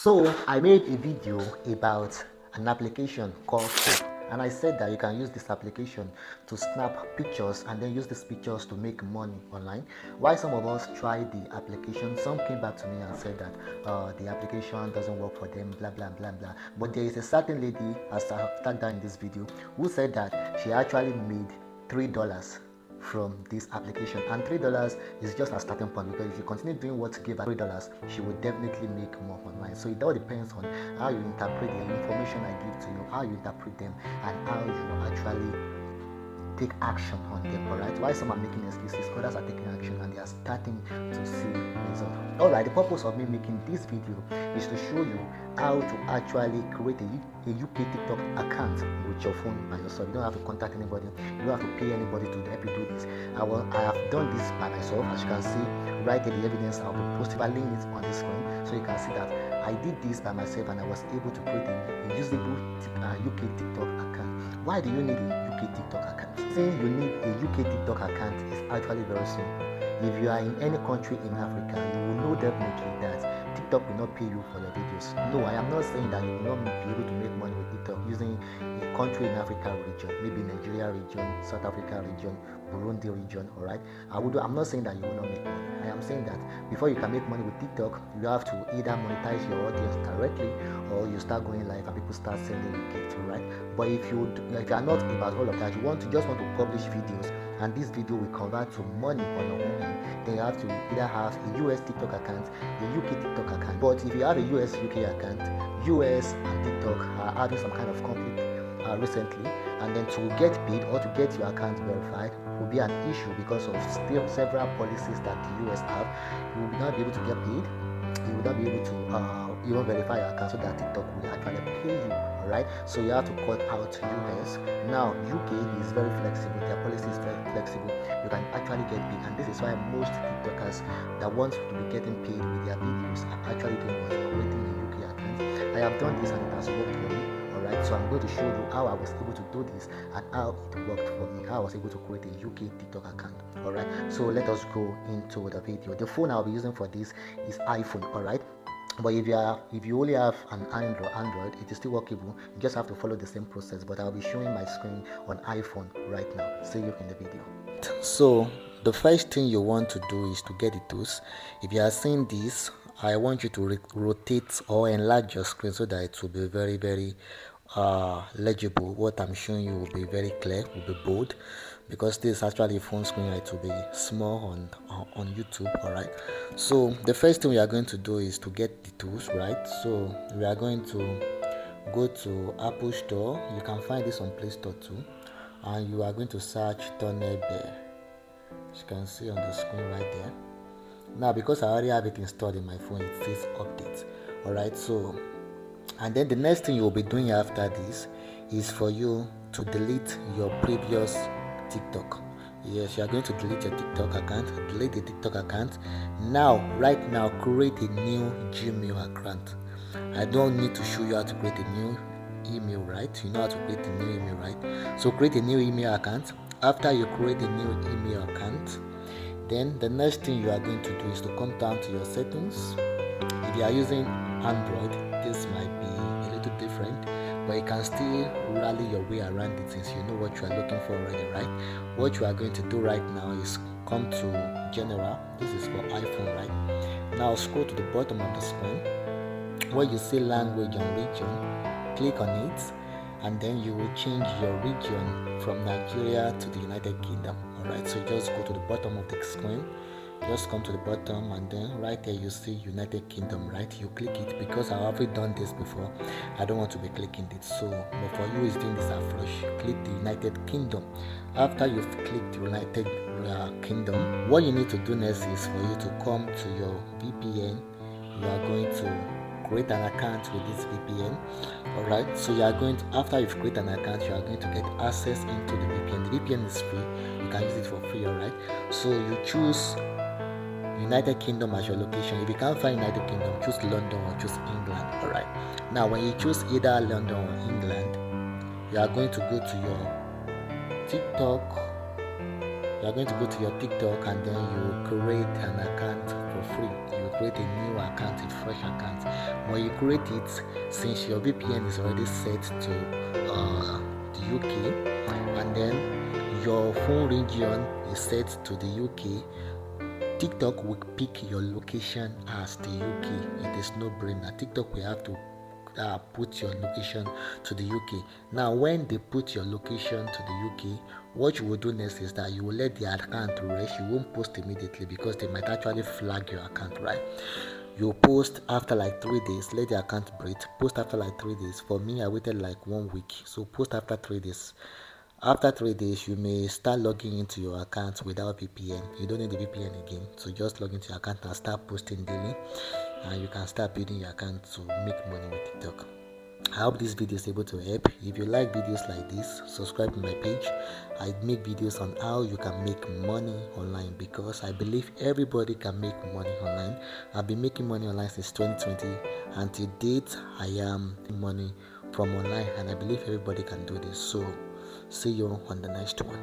So I made a video about an application called Soap, and I said that you can use this application to snap pictures and then use these pictures to make money online. Why some of us tried the application, some came back to me and said that the application doesn't work for them, blah blah blah blah. But there is a certain lady, as I have tagged her in this video, who said that she actually made $3 from this application, and $3 is just a starting point, because if you continue doing what gave her $3, she will definitely make more online. So it all depends on how you interpret the information I give to you, how you interpret them, and how you actually take action on them. Alright, why some are making excuses, others are taking action and they are starting to see results. Alright, the purpose of me making this video is to show you how to actually create a UK TikTok account with your phone by yourself. You don't have to contact anybody, you don't have to pay anybody to help you do this. I have done this by myself. As you can see right there, the evidence I'll be posting, I'll link it on the screen, so you can see that I did this by myself and I was able to create a usable UK TikTok account. Why do you need a UK TikTok account? Saying you need a UK TikTok account is actually very simple. If you are in any country in Africa, you will know definitely that TikTok will not pay you for your videos. No, I am not saying that you will not be able to make money with TikTok using a country in Africa region, maybe Nigeria region, South Africa region, Burundi region, alright? I'm not saying that you will not make money. I am saying that before you can make money with TikTok, you have to either monetize your audience directly, or you start going live and people start sending you gifts, alright? But if you are not about all of that, you just want to publish videos, and this video will convert to money on your own end, then you have to either have a US TikTok account, a UK TikTok account. But if you have a US UK account, US and TikTok are having some kind of conflict recently, and then to get paid or to get your account verified will be an issue because of still several policies that the US have. You will not be able to get paid, you will not be able to even verify your account, so that TikTok will actually pay you. Alright, so you have to cut out US. Now UK is very flexible, their policy is very flexible, you can actually get paid, and this is why most TikTokers that want to be getting paid with their videos are actually doing what, creating a UK account. I have done this and it has worked for me. Alright, so I'm going to show you how I was able to do this and how it worked for me, how I was able to create a UK TikTok account. Alright, so let us go into the video. The phone I'll be using for this is iPhone. Alright, but if you only have an Android, it is still workable. You just have to follow the same process, but I'll be showing my screen on iPhone right now. See you in the video. So the first thing you want to do is to get the tools. If you are seeing this, I want you to rotate or enlarge your screen so that it will be very legible. What I'm showing you will be very clear, will be bold, because this is actually a phone screen. It will be small on YouTube. Alright, so the first thing we are going to do is to get the tools, right? So we are going to go to Apple Store. You can find this on Play Store too, and you are going to search Tunnel Bear, as you can see on the screen right there. Now, because I already have it installed in my phone, it says update. Alright, so and then the next thing you will be doing after this is for you to delete your previous TikTok. Yes, you are going to delete your TikTok account, delete the TikTok account. Now, right now, create a new Gmail account. I don't need to show you how to create a new email, right? You know how to create a new email, right? So create a new email account. After you create a new email account, then the next thing you are going to do is to come down to your settings. If you are using Android, this might be a little different, but you can still rally your way around it since you know what you are looking for already, right? What you are going to do right now is come to General. This is for iPhone, right? Now scroll to the bottom of the screen where you see Language and Region. Click on it, and then you will change your region from Nigeria to the United Kingdom. Alright, so just go to the bottom of the screen, just come to the bottom, and then right there you see United Kingdom, right? You click it. Because I've already done this before, I don't want to be clicking it, so but for you is doing this afresh. Click the United Kingdom. After you've clicked the United Kingdom, what you need to do next is for you to come to your VPN. You are going to create an account with this VPN. Alright, so you are going to, after you've created an account, you are going to get access into the VPN. The VPN is free, you can use it for free. Alright, so you choose United Kingdom as your location. If you can't find United Kingdom, choose London or choose England. Alright, now when you choose either London or England, you are going to go to your TikTok You are going to go to your TikTok and then you create an account for free. You create a new account, a fresh account. When you create it, since your VPN is already set to the UK, and then your phone region is set to the UK, TikTok will pick your location as the UK. It is no brainer. TikTok will have to put your location to the UK. Now, when they put your location to the UK, what you will do next is that you will let the account rest. You won't post immediately because they might actually flag your account, right? You post after like 3 days, let the account breathe. Post after like 3 days. For me, I waited like 1 week, so post after 3 days. After 3 days, you may start logging into your account without VPN. You don't need the VPN again, so just log into your account and start posting daily, and you can start building your account to make money with TikTok. I hope this video is able to help. If you like videos like this, subscribe to my page. I make videos on how you can make money online because I believe everybody can make money online. I've been making money online since 2020, and to date I am making money from online, and I believe everybody can do this. So see you on the next one.